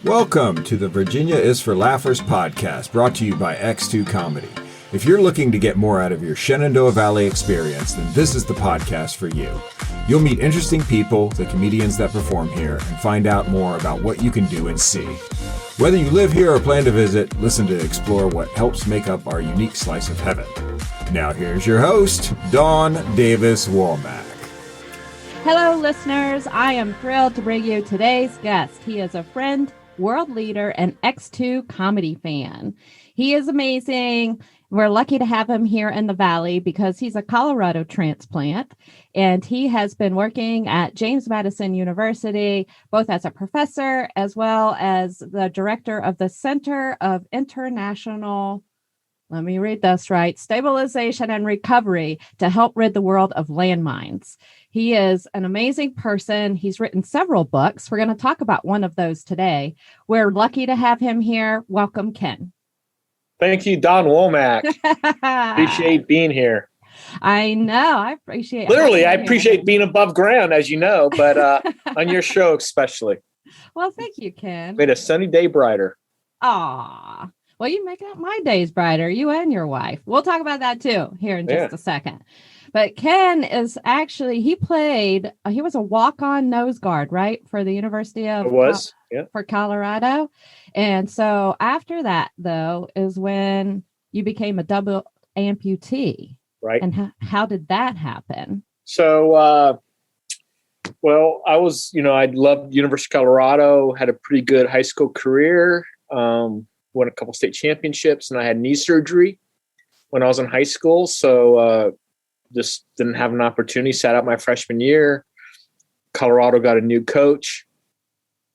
Welcome to the Virginia is for Laughers podcast, brought to you by X2 Comedy. If you're looking to get more out of your Shenandoah Valley experience, then this is the podcast for you. You'll meet interesting people, the comedians that perform here, and find out more about what you can do and see. Whether you live here or plan to visit, listen to explore what helps make up our unique slice of heaven. Now here's your host, Dawn Davis Womack. Hello, listeners. I am thrilled to bring you today's guest. He is a friend, world leader, and X2 comedy fan. He is amazing. We're lucky to have him here in the Valley because he's a Colorado transplant, and he has been working at James Madison University, both as a professor as well as the director of the Center of International, let me read this right, Stabilization and Recovery to help rid the world of landmines. He is an amazing person. He's written several books. We're going to talk about one of those today. We're lucky to have him here. Welcome, Ken. Thank you, Don Womack. Appreciate being here. I know. I appreciate Literally, I appreciate being above ground, as you know, but on your show especially. Well, thank you, Ken. Made a sunny day brighter. Aw. Well, you make up my days brighter, you and your wife. We'll talk about that too here in just a second. But Ken is actually, he was a walk-on nose guard, right? For the University of for Colorado. And so after that, though, is when you became a double amputee. Right. And how did that happen? So, I was, I loved University of Colorado, had a pretty good high school career, won a couple state championships, and I had knee surgery when I was in high school. So, just didn't have an opportunity, sat out my freshman year. Colorado got a new coach,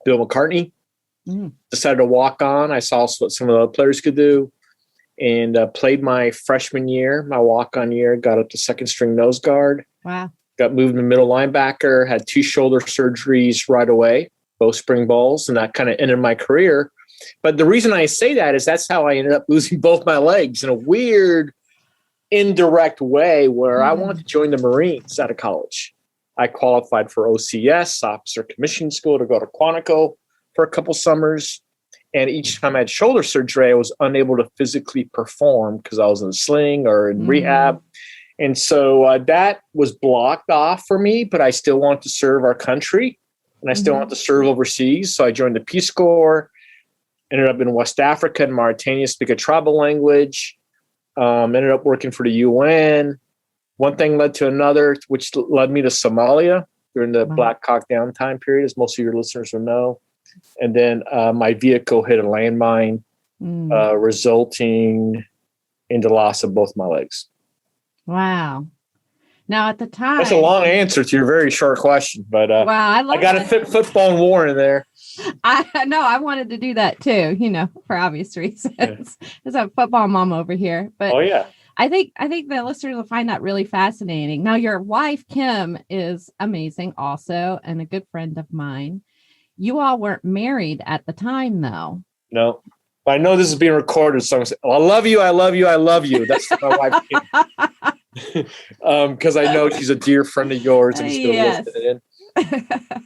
Bill McCartney. Decided to walk on. I saw what some of the other players could do and played my freshman year, my walk-on year, got up to second string nose guard. Wow. Got moved to middle linebacker, had 2 shoulder surgeries right away, both spring balls, and that kind of ended my career. But the reason I say that is that's how I ended up losing both my legs in a weird, indirect way where I wanted to join the Marines out of college. I qualified for OCS, Officer Commissioning School, to go to Quantico for a couple summers. And each time I had shoulder surgery, I was unable to physically perform because I was in a sling or in rehab. And so that was blocked off for me, but I still want to serve our country and I still want to serve overseas. So I joined the Peace Corps, ended up in West Africa and Mauritania, speak a tribal language. Ended up working for the UN. One thing led to another, which led me to Somalia during the Black Hawk Down time period, as most of your listeners will know. And then my vehicle hit a landmine, resulting in the loss of both my legs. Wow. Now, at the time... That's a long answer to your very short question, but wow, I got to fit football and war in there. I know. I wanted to do that too, for obvious reasons. There's a football mom over here. But oh, yeah. I think the listeners will find that really fascinating. Now, your wife, Kim, is amazing also and a good friend of mine. You all weren't married at the time, though. No. But I know this is being recorded, so I'm saying, I love you, I love you, I love you. That's my wife, Kim. Because I know she's a dear friend of yours and still listening in.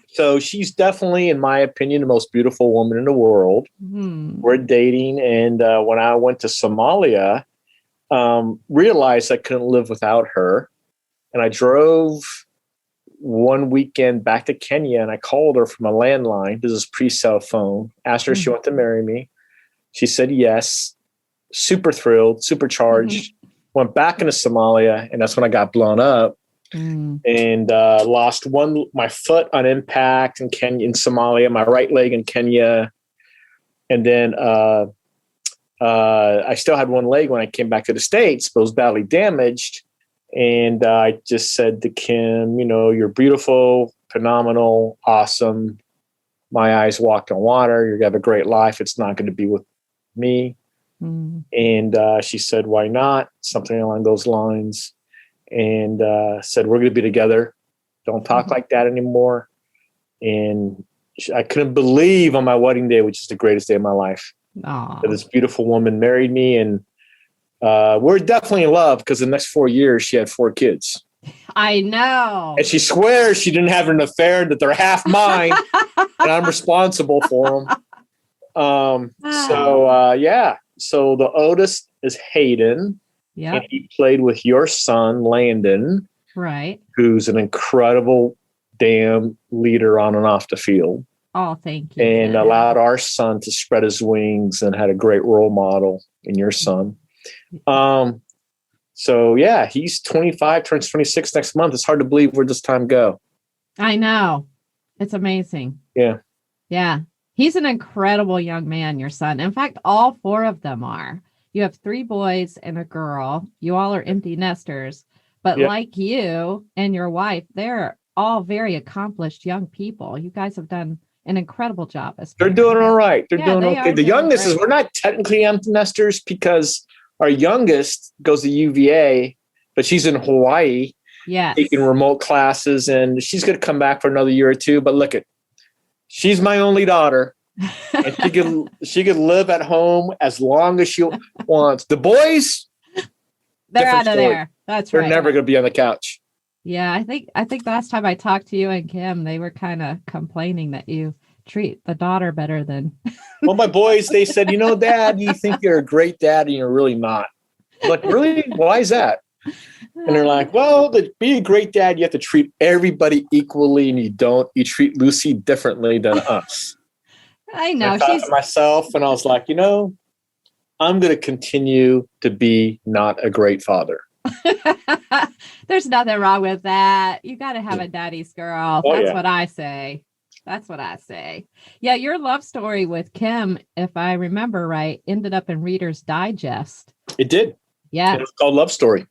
So she's definitely, in my opinion, the most beautiful woman in the world. We're dating. And when I went to Somalia, realized I couldn't live without her. And I drove one weekend back to Kenya and I called her from a landline. This is pre-cell phone. Asked her if she wanted to marry me. She said yes. Super thrilled, super charged. Went back into Somalia, and that's when I got blown up. And lost my foot on impact in Somalia, my right leg in Kenya. And then I still had one leg when I came back to the States, but it was badly damaged. And I just said to Kim, you're beautiful, phenomenal, awesome. My eyes walked on water. You're going to have a great life. It's not going to be with me. And she said, why not? Something along those lines. And said, we're going to be together. Don't talk like that anymore. And I couldn't believe on my wedding day, which is the greatest day of my life, that this beautiful woman married me. And we're definitely in love because the next 4 years, she had 4 kids. I know. And she swears she didn't have an affair, that they're half mine, and I'm responsible for them. So the oldest is Hayden. Yeah. And he played with your son, Landon. Right. Who's an incredible damn leader on and off the field. Oh, thank you. And allowed our son to spread his wings and had a great role model in your son. So yeah, he's 25, turns 26 next month. It's hard to believe where this time go. I know. It's amazing. Yeah. Yeah. He's an incredible young man, your son. In fact, all 4 of them are. You have 3 boys and a girl. You all are empty nesters. But like you and your wife, they're all very accomplished young people. You guys have done an incredible job. They're doing all right. They're doing okay. The youngest great. we're not technically empty nesters because our youngest goes to UVA, but she's in Hawaii taking remote classes, and she's going to come back for another year or 2. But look, she's my only daughter. And she could live at home as long as she wants. The boys, they're out of there. That's right. They're never going to be on the couch. Yeah, I think last time I talked to you and Kim, they were kind of complaining that you treat the daughter better than. Well, my boys, they said, Dad, you think you're a great dad and you're really not. I'm like, really? Why is that? And they're like, well, to be a great dad, you have to treat everybody equally, and you don't. You treat Lucy differently than us. I know. I thought to myself, and I was like, I'm going to continue to be not a great father. There's nothing wrong with that. You got to have a daddy's girl. That's what I say. That's what I say. Yeah, your love story with Kim, if I remember right, ended up in Reader's Digest. It did. Yeah. It was called Love Story.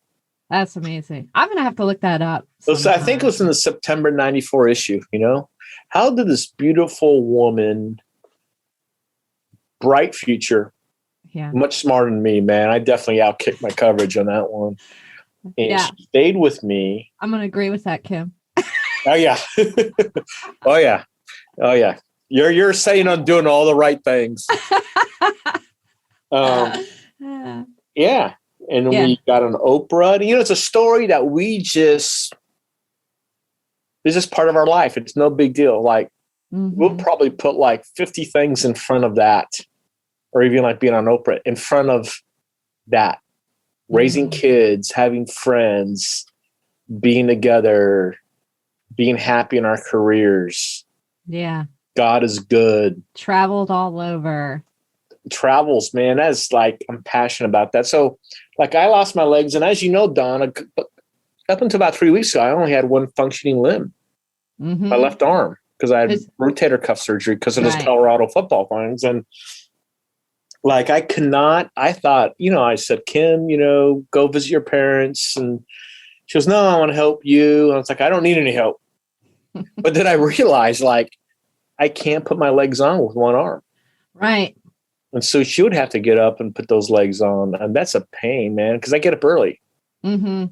That's amazing. I'm going to have to look that up. I think it was in the September 94 issue, How did this beautiful woman, bright future, much smarter than me, man. I definitely outkicked my coverage on that one. And she stayed with me. I'm going to agree with that, Kim. Oh, yeah. Oh, yeah. Oh, yeah. You're saying I'm doing all the right things. Yeah. And we got an Oprah. And, it's a story that it's just part of our life. It's no big deal. Like, we'll probably put like 50 things in front of that, or even like being on Oprah in front of that. Raising kids, having friends, being together, being happy in our careers. Yeah. God is good. Traveled all over. Travels, man. That's like, I'm passionate about that. So like I lost my legs. And as you know, Don, up until about 3 weeks ago, I only had one functioning limb, my left arm, because I had rotator cuff surgery because of those Colorado football things. And like, I thought, I said, Kim, go visit your parents. And she goes, no, I want to help you. And I was like, I don't need any help. But then I realized, like, I can't put my legs on with one arm. Right. And so she would have to get up and put those legs on. And that's a pain, man, because I get up early. And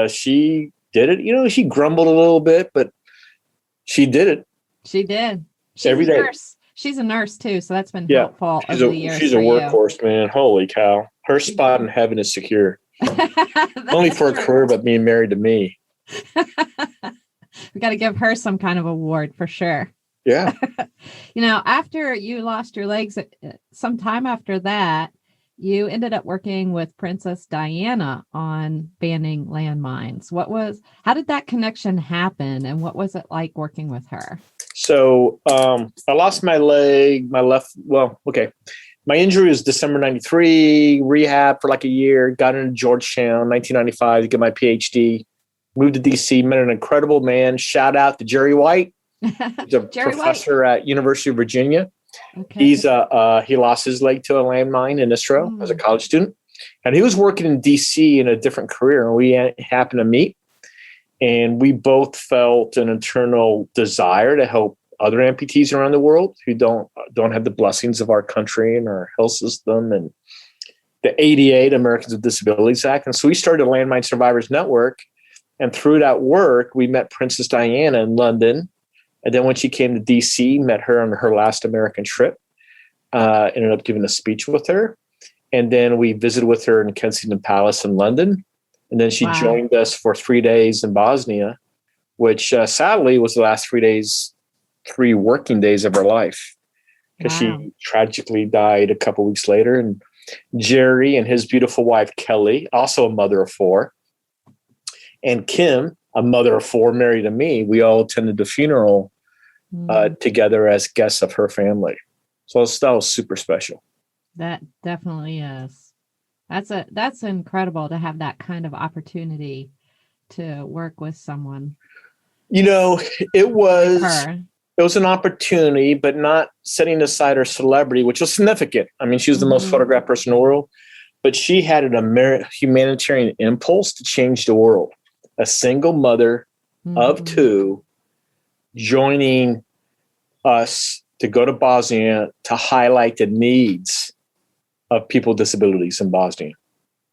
she did it. She grumbled a little bit, but she did it. She did. Every day. Nurse. She's a nurse, too. So that's been helpful over the years. She's a workhorse, man. Holy cow. Her spot in heaven is secure. Only for a career, but being married to me. We got to give her some kind of award for sure. Yeah. After you lost your legs, sometime after that, you ended up working with Princess Diana on banning landmines. How did that connection happen? And what was it like working with her? So I lost my leg, my injury was December 93, rehab for like a year, got into Georgetown, 1995 to get my PhD, moved to DC, met an incredible man. Shout out to Jerry White. He's a professor at University of Virginia. Okay. He lost his leg to a landmine in Israel as a college student. And he was working in DC in a different career. And we happened to meet. And we both felt an internal desire to help other amputees around the world who don't have the blessings of our country and our health system and the ADA, the Americans with Disabilities Act. And so we started a Landmine Survivors Network. And through that work, we met Princess Diana in London. And then when she came to DC, met her on her last American trip, ended up giving a speech with her. And then we visited with her in Kensington Palace in London. And then she joined us for 3 days in Bosnia, which sadly was the last 3 working days of her life. because Wow. she tragically died a couple weeks later. And Jerry and his beautiful wife, Kelly, also a mother of 4. And Kim, a mother of 4, married to me. We all attended the funeral together as guests of her family. So that was super special. That definitely is. That's incredible to have that kind of opportunity to work with someone. You know, it was Her. it was an opportunity, but not setting aside her celebrity, which was significant. I mean, she was the most photographed person in the world, but she had an humanitarian impulse to change the world. A single mother of 2 joining us to go to Bosnia to highlight the needs of people with disabilities in Bosnia.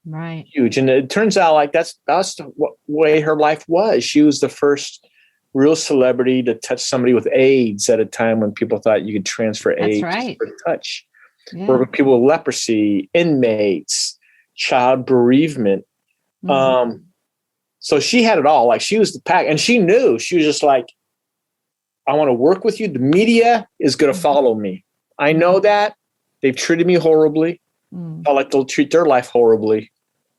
Right. Huge. And it turns out like that's the way her life was. She was the first real celebrity to touch somebody with AIDS at a time when people thought you could transfer AIDS for touch. Yeah. Or with people with leprosy, inmates, child bereavement. So she had it all. Like she was the pack, and she knew. She was just like, I want to work with you. The media is going to follow me. I know that. They've treated me horribly. I like they'll treat their life horribly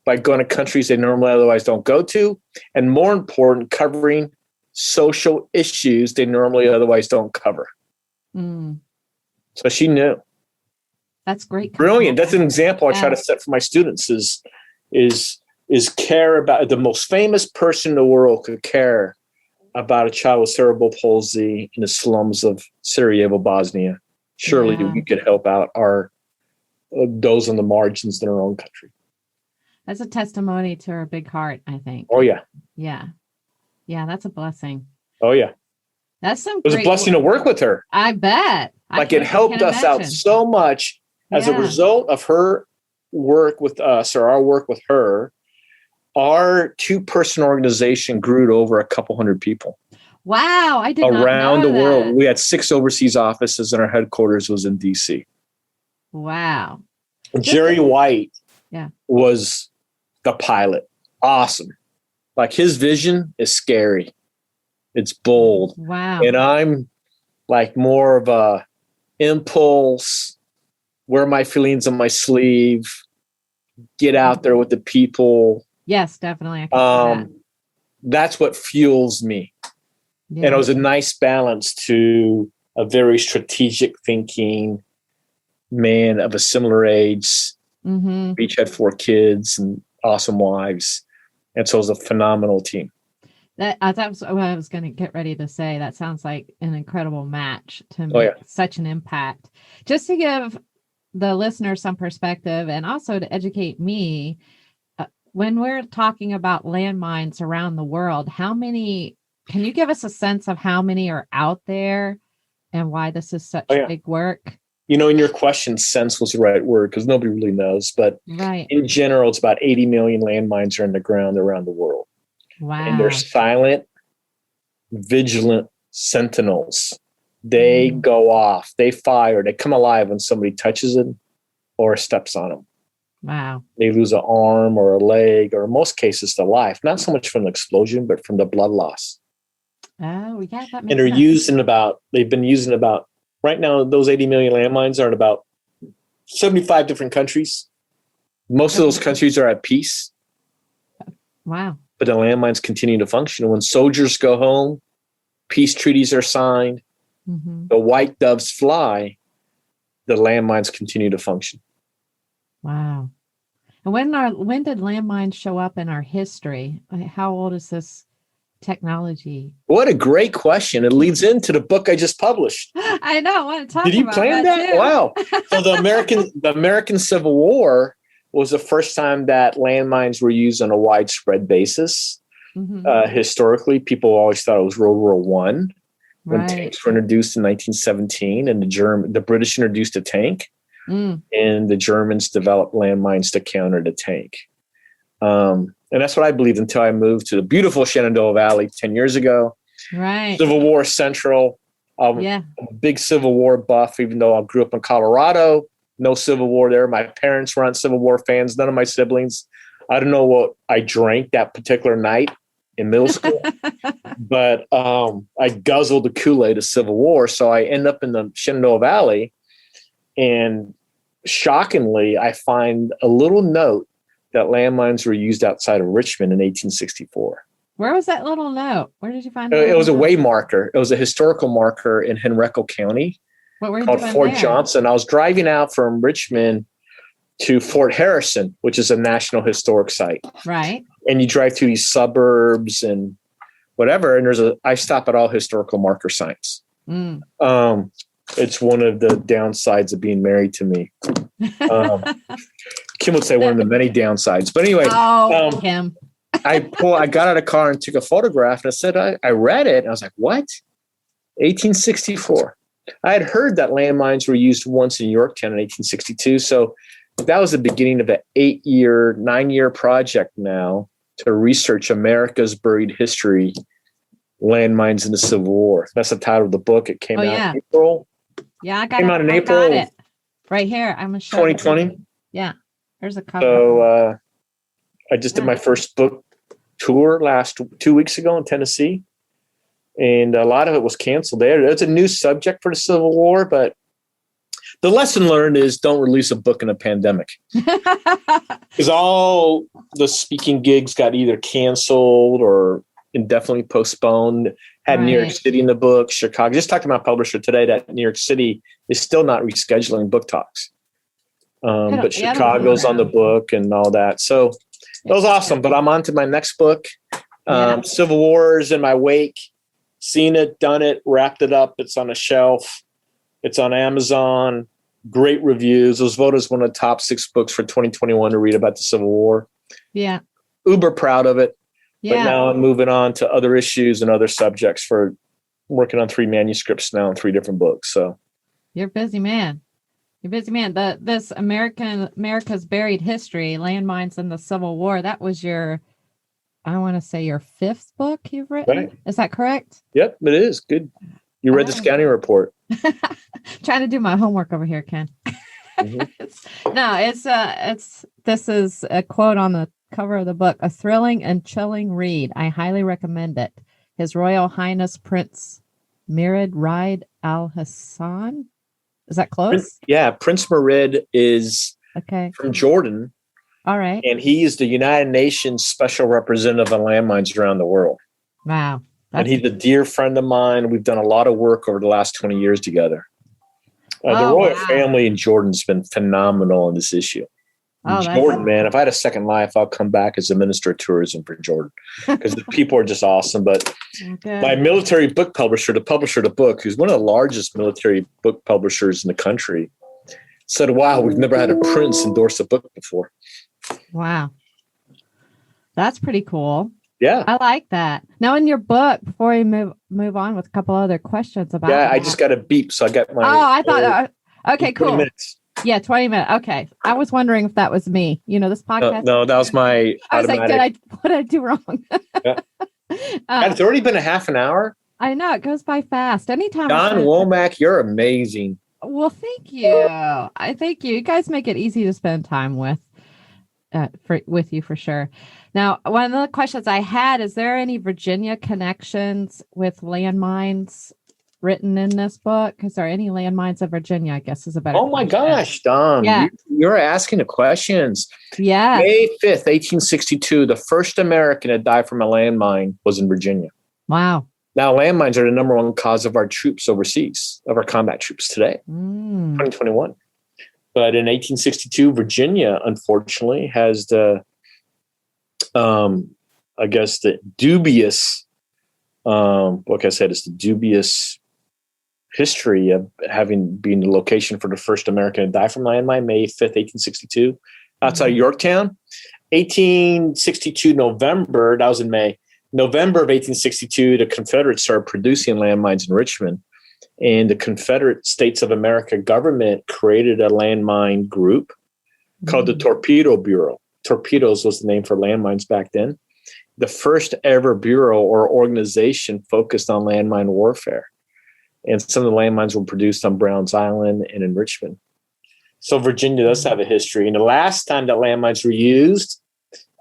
by going to countries they normally otherwise don't go to. And more important, covering social issues they normally otherwise don't cover. So she knew. That's great. Brilliant. That's an example I try to set for my students is care about the most famous person in the world could care about a child with cerebral palsy in the slums of Sarajevo, Bosnia. Surely we could help out those on the margins in our own country. That's a testimony to her big heart, I think. Oh, yeah. Yeah. Yeah, that's a blessing. Oh, yeah. That's some. It was a blessing to work with her. I bet. Like it helped us out so much as a result of her work with us or our work with her. Our 2-person organization grew to over a couple hundred people. Wow, I did around not know the world. that. We had 6 overseas offices, and our headquarters was in DC. Wow. Jerry White Yeah. was the pilot. Awesome. Like his vision is scary. It's bold. Wow. And I'm like more of a impulse, wear my feelings on my sleeve, get out there with the people. Yes, definitely. I can see that. That's what fuels me. Yeah. And it was a nice balance to a very strategic thinking man of a similar age. Mm-hmm. Each had 4 kids and awesome wives. And so it was a phenomenal team. That was what I was going to get ready to say. That sounds like an incredible match to make such an impact. Just to give the listener some perspective and also to educate me, when we're talking about landmines around the world, can you give us a sense of how many are out there and why this is such big work? You know, in your question, sense was the right word because nobody really knows. But in general, it's about 80 million landmines are in the ground around the world. Wow. And they're silent, vigilant sentinels. They go off, they fire, they come alive when somebody touches them or steps on them. Wow. They lose an arm or a leg, or in most cases, the life, not so much from the explosion, but from the blood loss. Oh, yeah. That makes and they're sense. they've been used in about, right now, those 80 million landmines are in about 75 different countries. Most of those countries are at peace. Wow. But the landmines continue to function. And when soldiers go home, peace treaties are signed, the white doves fly, the landmines continue to function. Wow. And when did landmines show up in our history? How old is this technology? What a great question. It leads into the book I just published. I know. I want to talk about that. Did you plan that? Too. Wow. So the American Civil War was the first time that landmines were used on a widespread basis. Historically, people always thought it was World War I when tanks were introduced in 1917, and the British introduced a tank, and the Germans developed landmines to counter the tank. And that's what I believed until I moved to the beautiful Shenandoah Valley 10 years ago. Right. Civil War Central. I'm a big Civil War buff, even though I grew up in Colorado. No Civil War there. My parents weren't Civil War fans. None of my siblings. I don't know what I drank that particular night in middle school, but I guzzled the Kool-Aid of Civil War. So I end up in the Shenandoah Valley, And shockingly, I find a little note that landmines were used outside of Richmond in 1864. Where was that little note? Where did you find it? It was a way marker. It was a historical marker in Henrico County called Fort Johnson. I was driving out from Richmond to Fort Harrison, which is a National Historic Site. Right. And you drive through these suburbs and whatever. And I stop at all historical marker sites. Mm. It's one of the downsides of being married to me. Kim would say one of the many downsides. But anyway, Kim. I got out of the car and took a photograph, and I said, I read it. And I was like, what? 1864. I had heard that landmines were used once in Yorktown in 1862. So that was the beginning of an 9-year project now to research America's buried history, landmines in the Civil War. That's the title of the book. It came out in April. Yeah, I got came it. out in I April. got it. Right here. I'm going to show 2020. Yeah. There's a cover. So I just did my first book tour 2 weeks ago in Tennessee. And a lot of it was canceled there. It's a new subject for the Civil War, but the lesson learned is don't release a book in a pandemic. Because all the speaking gigs got either canceled or indefinitely postponed. Had New York City in the book, Chicago. Just talked to my publisher today that New York City is still not rescheduling book talks. But Chicago's on the book and all that. So that was awesome. But I'm on to my next book. Civil War is in my wake. Seen it, done it, wrapped it up. It's on a shelf. It's on Amazon. Great reviews. It was voted as one of the top 6 books for 2021 to read about the Civil War. Yeah. Uber proud of it. Yeah. But now I'm moving on to other issues and other subjects for working on 3 manuscripts now in 3 different books. So you're a busy man. You're a busy man. This America's Buried History, Landmines in the Civil War, that was your 5th book you've written. Right. Is that correct? Yep, it is. Good. You read the scouting report. Trying to do my homework over here, Ken. Mm-hmm. This is a quote on the cover of the book, a thrilling and chilling read. I highly recommend it. His Royal Highness Prince Mirid Raid Al Hassan. Is that close? Prince Mirid is from Jordan. All right. And he is the United Nations Special Representative on landmines around the world. Wow. And he's a dear friend of mine. We've done a lot of work over the last 20 years together. The royal family in Jordan's been phenomenal in this issue. Jordan, man, if I had a second life, I'll come back as a minister of tourism for Jordan because the people are just awesome. But my military book publisher, the publisher of the book, who's one of the largest military book publishers in the country, said, wow, we've never had a prince endorse a book before. Wow. That's pretty cool. Yeah. I like that. Now in your book, before we move on with a couple other questions about that. I just got a beep, so I got my I thought okay, cool. 20 minutes. Yeah, 20 minutes. Okay. I was wondering if that was me. This podcast. No, that was my automatic. I was like, what did I do wrong? It's already been a half an hour. I know, it goes by fast. Anytime. Don Womack, you're amazing. Well, thank you. I thank you. You guys make it easy to spend time with you for sure. Now, one of the questions I had, is there any Virginia connections with landmines written in this book? Is there any landmines of Virginia, I guess is a better question. My gosh, Don, you're asking the questions. Yeah. May 5th, 1862, the first American to die from a landmine was in Virginia. Wow. Now, landmines are the number one cause of our troops overseas, of our combat troops today, 2021. But in 1862, Virginia, unfortunately, has the dubious, like I said, it's the dubious history of having been the location for the first American to die from landmine, May 5th, 1862, outside of Yorktown. 1862, November, that was in May. November of 1862, the Confederates started producing landmines in Richmond. And the Confederate States of America government created a landmine group called the Torpedo Bureau. Torpedoes was the name for landmines back then. The first ever bureau or organization focused on landmine warfare. And some of the landmines were produced on Browns Island and in Richmond. So Virginia does have a history. And the last time that landmines were used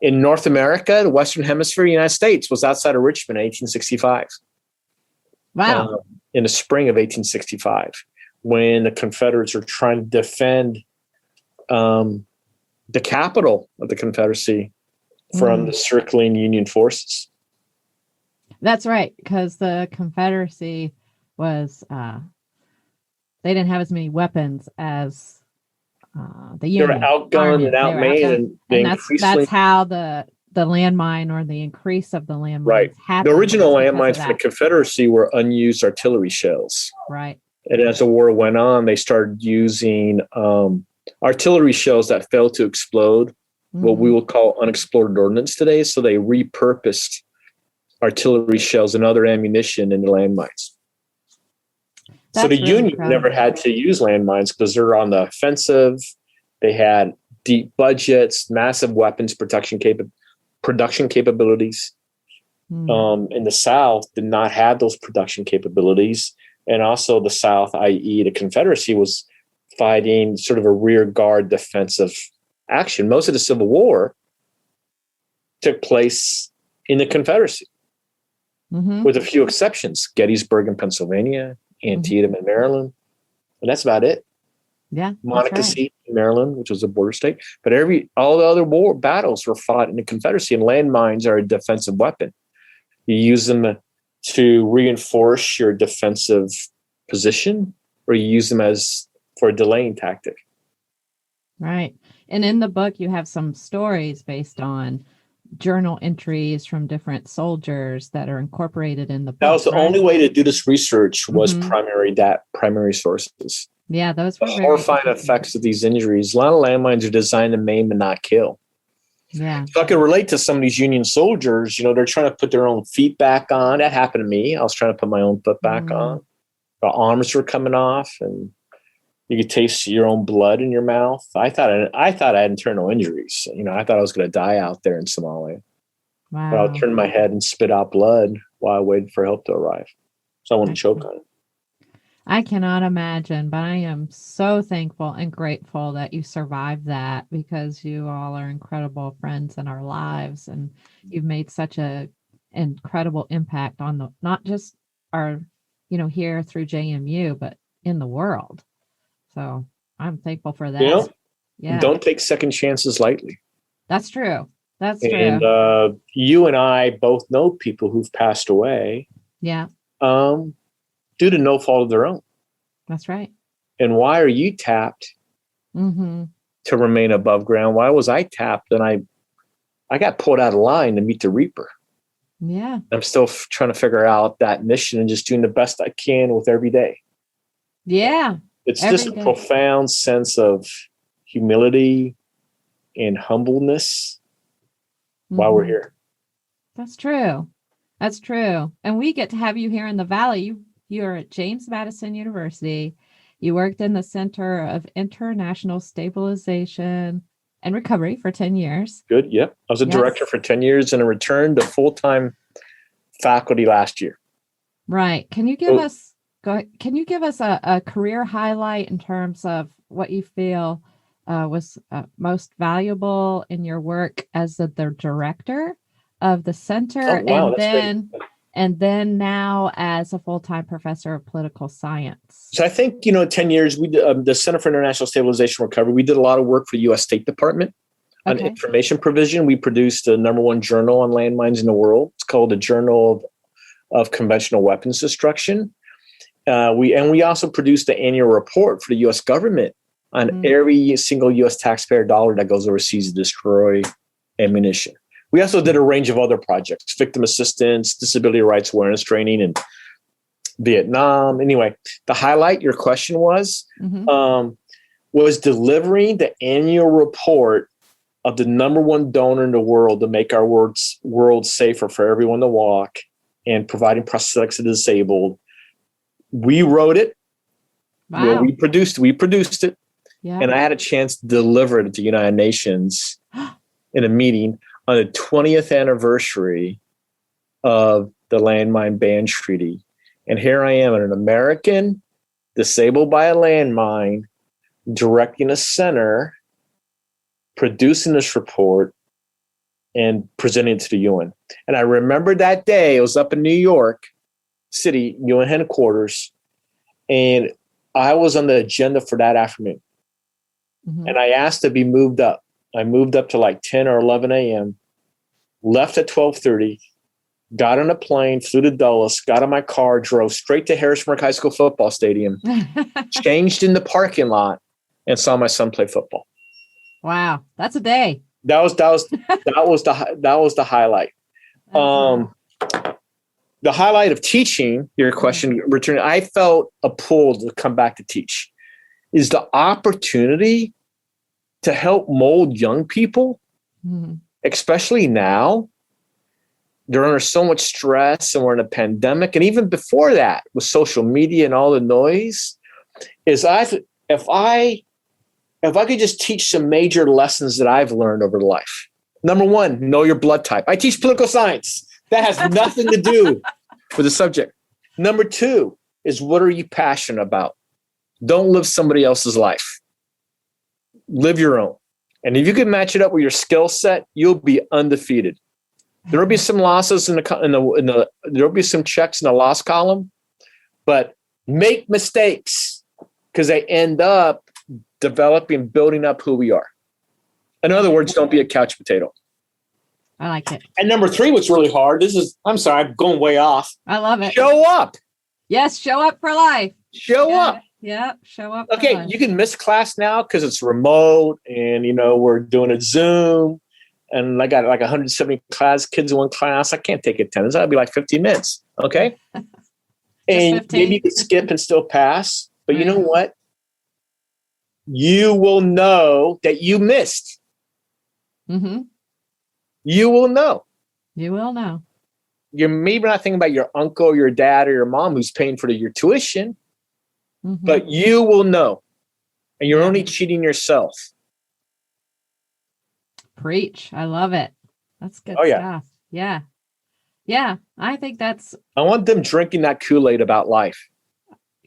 in North America, the Western Hemisphere, United States, was outside of Richmond in 1865. Wow. In the spring of 1865. when the Confederates were trying to defend the capital of the Confederacy from the circling Union forces. That's right, because the Confederacy was they didn't have as many weapons as the Union. They were outgunned and outmanned, and that's how the landmine or the increase of the landmines happened. The original landmines for the Confederacy were unused artillery shells. Right. And as the war went on, they started using artillery shells that failed to explode, what we will call unexploded ordnance today. So they repurposed artillery shells and other ammunition into landmines. So the Union never had to use landmines because they're on the offensive. They had deep budgets, massive weapons production capabilities. In the South did not have those production capabilities. And also the South, i.e. the Confederacy, was fighting sort of a rear guard defensive action. Most of the Civil War took place in the Confederacy, with a few exceptions. Gettysburg in Pennsylvania, Antietam in Maryland. And that's about it. Yeah. Montecito in Maryland, which was a border state. But all the other war battles were fought in the Confederacy, and landmines are a defensive weapon. You use them to reinforce your defensive position, or you use them for a delaying tactic. Right. And in the book, you have some stories based on journal entries from different soldiers that are incorporated in the book. That was the only way to do this research was primary sources. Yeah, those were the horrifying effects of these injuries. A lot of landmines are designed to maim and not kill. Yeah. So I can relate to some of these Union soldiers. They're trying to put their own feet back on. That happened to me. I was trying to put my own foot back on. The arms were coming off, and you could taste your own blood in your mouth. I thought I had internal injuries. I thought I was going to die out there in Somalia. Wow. But I would turn my head and spit out blood while I waited for help to arrive. So I wouldn't choke on it. I cannot imagine, but I am so thankful and grateful that you survived that, because you all are incredible friends in our lives, and you've made such a incredible impact on not just our, here through JMU, but in the world. So I'm thankful for that. Don't take second chances lightly. That's true. That's true. And you and I both know people who've passed away. Yeah. Due to no fault of their own. That's right. And why are you tapped to remain above ground? Why was I tapped and I got pulled out of line to meet the Reaper? Yeah. I'm still trying to figure out that mission and just doing the best I can with every day. Yeah. It's just a profound sense of humility and humbleness while we're here. That's true. That's true. And we get to have you here in the Valley. You're at James Madison University. You worked in the Center of International Stabilization and Recovery for 10 years. Good. Yep. I was a director for 10 years and I returned to full-time faculty last year. Right. Can you give us a career highlight in terms of what you feel was most valuable in your work as the director of the center? Oh, wow, and then now as a full-time professor of political science. So I think, 10 years, we the Center for International Stabilization Recovery, we did a lot of work for the U.S. State Department on information provision. We produced the #1 journal on landmines in the world. It's called the Journal of Conventional Weapons Destruction. We also produced the annual report for the U.S. government on every single U.S. taxpayer dollar that goes overseas to destroy ammunition. We also did a range of other projects, victim assistance, disability rights awareness training in Vietnam. Anyway, the highlight, your question was delivering the annual report of the #1 donor in the world to make our world safer for everyone to walk and providing prosthetics to the disabled. We wrote it. Wow. Well, we produced it. Yeah. And I had a chance to deliver it at the United Nations in a meeting on the 20th anniversary of the Landmine Ban Treaty. And here I am, an American disabled by a landmine, directing a center, producing this report, and presenting it to the UN. And I remember that day, it was up in New York City, UN headquarters, and I was on the agenda for that afternoon. Mhm. And I asked to be moved up. I moved up to like 10 or 11 a.m., left at 12:30, got on a plane, flew to Dulles, got in my car, drove straight to Harrisburg High School football stadium, changed in the parking lot, and saw my son play football. Wow, that's a day. That was the highlight. The highlight of teaching, your question, returning, I felt a pull to come back to teach, is the opportunity to help mold young people, especially now. They're under so much stress, and we're in a pandemic. And even before that, with social media and all the noise, if I could just teach some major lessons that I've learned over life. Number one, know your blood type. I teach political science. That has nothing to do with the subject. Number two is, what are you passionate about? Don't live somebody else's life. Live your own. And if you can match it up with your skill set, you'll be undefeated. There will be some losses there'll be some checks in the loss column, but make mistakes because they end up building up who we are. In other words, don't be a couch potato. I like it. And number three, what's really hard, I'm sorry, I'm going way off. I love it. Show up. Yes, show up for life. Show up. Yep, show up. Okay, you can miss class now because it's remote and, we're doing a Zoom. And I got like 170 kids in one class. I can't take attendance. That'll be like 15 minutes. Okay. And maybe you could skip and still pass. But you know what? You will know that you missed. Mm-hmm. You will know. You will know. You're maybe not thinking about your uncle or your dad or your mom who's paying for your tuition, but you will know. And you're only cheating yourself. Preach. I love it. That's good stuff. Yeah. Yeah. I think I want them drinking that Kool-Aid about life.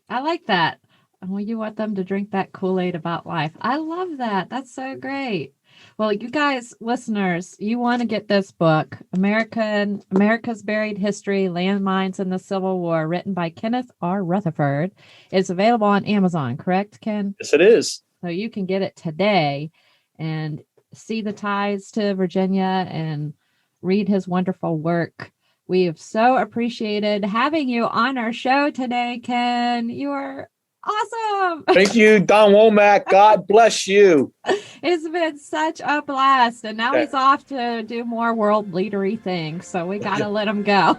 I like that. Well, you want them to drink that Kool-Aid about life. I love that. That's so great. Well, you guys, listeners, you want to get this book, America's Buried History, Landmines in the Civil War, written by Kenneth R. Rutherford. It's available on Amazon, correct, Ken? Yes, it is. So you can get it today and see the ties to Virginia and read his wonderful work. We have so appreciated having you on our show today, Ken. You are awesome. Thank you, Don Womack. God bless you. It's been such a blast. And now he's off to do more world leadery things. So we got to let him go.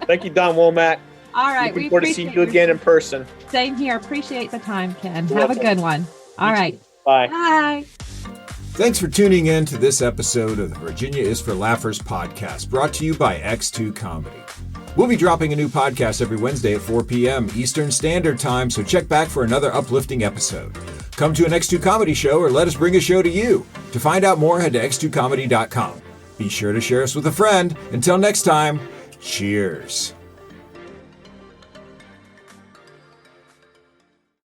Thank you, Don Womack. All right. Looking forward to seeing you again in person. Same here. Appreciate the time, Ken. Have a good one. All right. Bye. Bye. Thanks for tuning in to this episode of the Virginia is for Laughers podcast, brought to you by X2 Comedy. We'll be dropping a new podcast every Wednesday at 4 p.m. Eastern Standard Time, so check back for another uplifting episode. Come to an X2 Comedy show or let us bring a show to you. To find out more, head to x2comedy.com. Be sure to share us with a friend. Until next time, cheers.